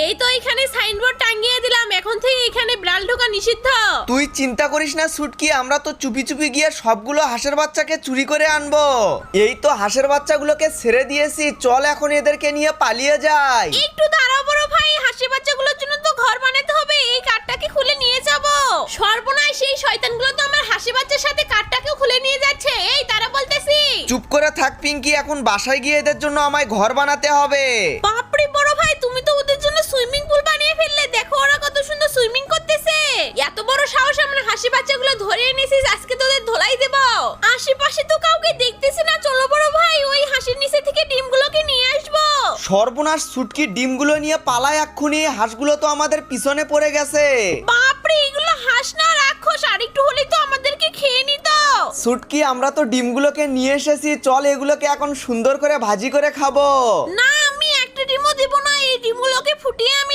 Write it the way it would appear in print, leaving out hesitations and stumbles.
এই তো এখানে সাইনবোর্ড টাঙিয়ে দিলাম, এখন থেকে এখানে বিড়াল ঢোকা নিষিদ্ধ। তুই চিন্তা করিস না ছুটকি, আমরা তো চুপি চুপি গিয়ে সবগুলো হাঁসের বাচ্চাকে চুরি করে আনবো। এই তো হাঁসের বাচ্চাগুলোকে ছেড়ে দিয়েছি, চল এখন এদেরকে নিয়ে পালিয়ে যাই। একটু দাঁড়াও বড় ভাই, হাসি বাচ্চাগুলোর জন্য তো ঘর বানাতে হবে, এই কাঠটাকে খুলে নিয়ে যাব। সর্বনাশ, এই শয়তানগুলো তো আমার হাসি বাচ্চার সাথে কাঠটাকেও খুলে নিয়ে যাচ্ছে। এই তারা বলতেছি। চুপ করে থাক পিঙ্কি, এখন বাসায় গিয়ে এদের জন্য আমায় ঘর বানাতে হবে। বাপরে বড় ভাই, তুমি তো ওদের জন্য সুইমিং পুল বানিয়ে ফেললে। দেখো ওরা কত সুন্দর সুইমিং করতেছে। এত বড় সাহস, আমরা হাসি বাচ্চাগুলো ধরে এনেছিস, আজকে তোদের ধোলাই দেব। আশেপাশে তো কাউকে দেখতেছি না, চলো বড় ভাই ওই হাসির নিচে থেকে ডিমগুলোকে নিয়ে আসবো। সর্বনাশ, ছুটকি ডিমগুলো নিয়ে পালায় এক্ষুনি, হাঁসগুলো তো আমাদের পিছনে পড়ে গেছে। বাপরে, এগুলো হাঁস না রাক্ষস, আর একটু হলেই তো আমাদেরকে খেয়ে নিত। ছুটকি, আমরা তো ডিমগুলোকে নিয়ে এসেছি, চল এগুলোকে এখন সুন্দর করে ভাজি করে খাবো। না, আমি একটা ডিমও দেব না, এই ডিমগুলোকে ফুটিয়ে আমি